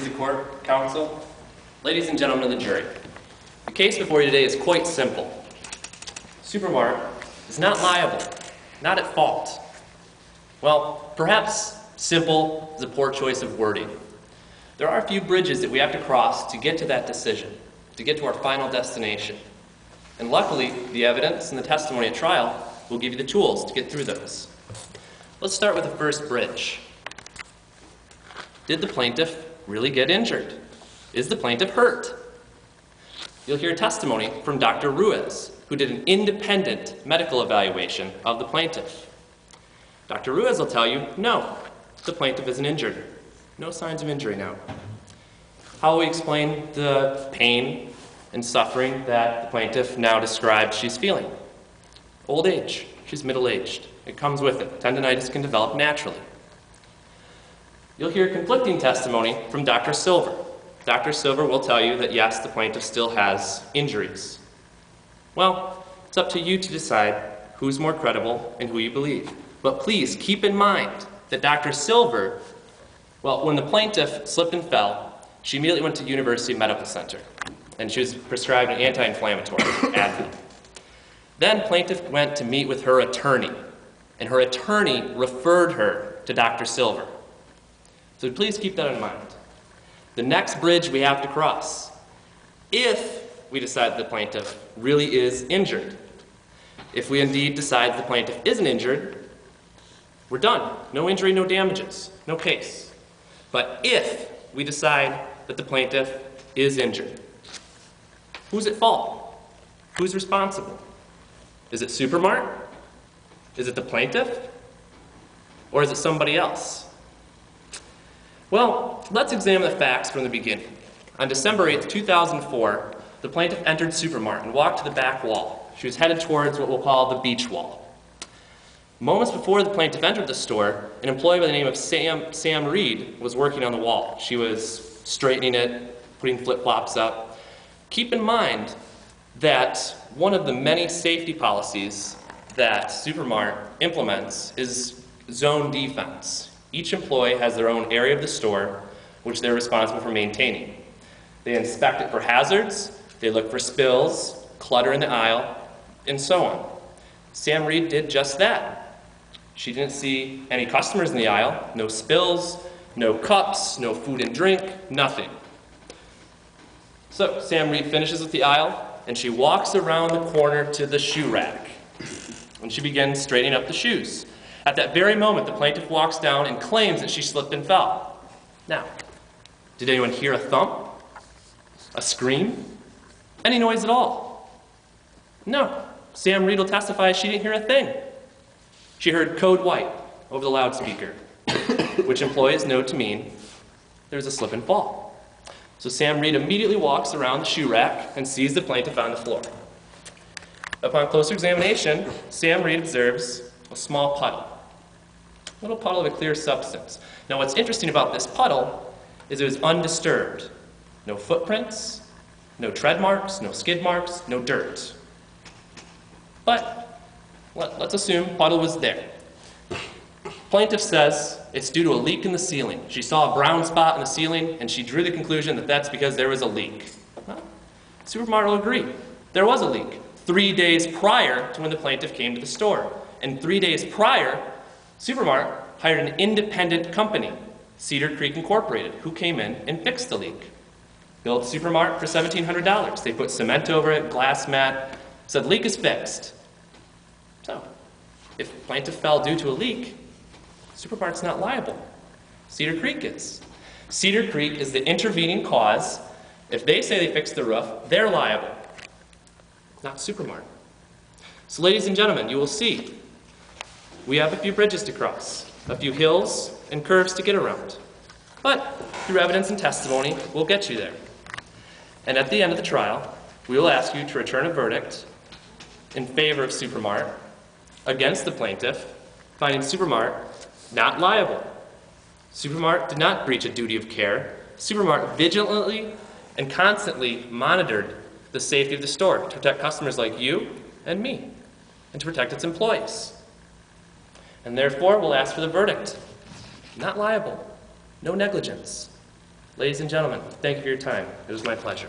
Please the court, counsel. Ladies and gentlemen of the jury, the case before you today is quite simple. Supermart is not liable, not at fault. Well, perhaps simple is a poor choice of wording. There are a few bridges that we have to cross to get to that decision, to get to our final destination. And luckily, the evidence and the testimony at trial will give you the tools to get through those. Let's start with the first bridge. Did the plaintiff really get injured? Is the plaintiff hurt? You'll hear testimony from Dr. Ruiz, who did an independent medical evaluation of the plaintiff. Dr. Ruiz will tell you, no, the plaintiff isn't injured. No signs of injury now. How will we explain the pain and suffering that the plaintiff now described she's feeling? Old age. She's middle-aged. It comes with it. Tendinitis can develop naturally. You'll hear conflicting testimony from Dr. Silver. Dr. Silver will tell you that yes, the plaintiff still has injuries. Well, it's up to you to decide who's more credible and who you believe. But please keep in mind that Dr. Silver, well, when the plaintiff slipped and fell, she immediately went to University Medical Center, and she was prescribed an anti-inflammatory, Advil. Then plaintiff went to meet with her attorney, and her attorney referred her to Dr. Silver. So please keep that in mind. The next bridge we have to cross, if we decide the plaintiff really is injured. If we indeed decide the plaintiff isn't injured, we're done. No injury, no damages, no case. But if we decide that the plaintiff is injured, who's at fault? Who's responsible? Is it Supermart? Is it the plaintiff? Or is it somebody else? Well, let's examine the facts from the beginning. On December 8th, 2004, the plaintiff entered Supermart and walked to the back wall. She was headed towards what we'll call the beach wall. Moments before the plaintiff entered the store, an employee by the name of Sam Reed was working on the wall. She was straightening it, putting flip-flops up. Keep in mind that one of the many safety policies that Supermart implements is zone defense. Each employee has their own area of the store which they're responsible for maintaining. They inspect it for hazards, they look for spills, clutter in the aisle, and so on. Sam Reed did just that. She didn't see any customers in the aisle, no spills, no cups, no food and drink, nothing. So Sam Reed finishes with the aisle, and she walks around the corner to the shoe rack, and she begins straightening up the shoes. At that very moment, the plaintiff walks down and claims that she slipped and fell. Now, did anyone hear a thump? A scream? Any noise at all? No. Sam Reed will testify she didn't hear a thing. She heard code white over the loudspeaker, which employees know to mean there's a slip and fall. So Sam Reed immediately walks around the shoe rack and sees the plaintiff on the floor. Upon closer examination, Sam Reed observes a small puddle. A little puddle of a clear substance. Now what's interesting about this puddle is it was undisturbed. No footprints, no tread marks, no skid marks, no dirt. But let's assume puddle was there. Plaintiff says it's due to a leak in the ceiling. She saw a brown spot in the ceiling and she drew the conclusion that that's because there was a leak. Well, Supermart will agree. There was a leak 3 days prior to when the plaintiff came to the store. And 3 days prior, Supermart hired an independent company, Cedar Creek Incorporated, who came in and fixed the leak. Billed Supermart for $1,700. They put cement over it, glass mat, said leak is fixed. So, if plaintiff fell due to a leak, Supermart's not liable. Cedar Creek is. Cedar Creek is the intervening cause. If they say they fixed the roof, they're liable, not Supermart. So ladies and gentlemen, you will see we have a few bridges to cross, a few hills and curves to get around. But through evidence and testimony, we'll get you there. And at the end of the trial, we will ask you to return a verdict in favor of Supermart against the plaintiff, finding Supermart not liable. Supermart did not breach a duty of care. Supermart vigilantly and constantly monitored the safety of the store to protect customers like you and me, and to protect its employees. And therefore, we'll ask for the verdict. Not liable. No negligence. Ladies and gentlemen, thank you for your time. It was my pleasure.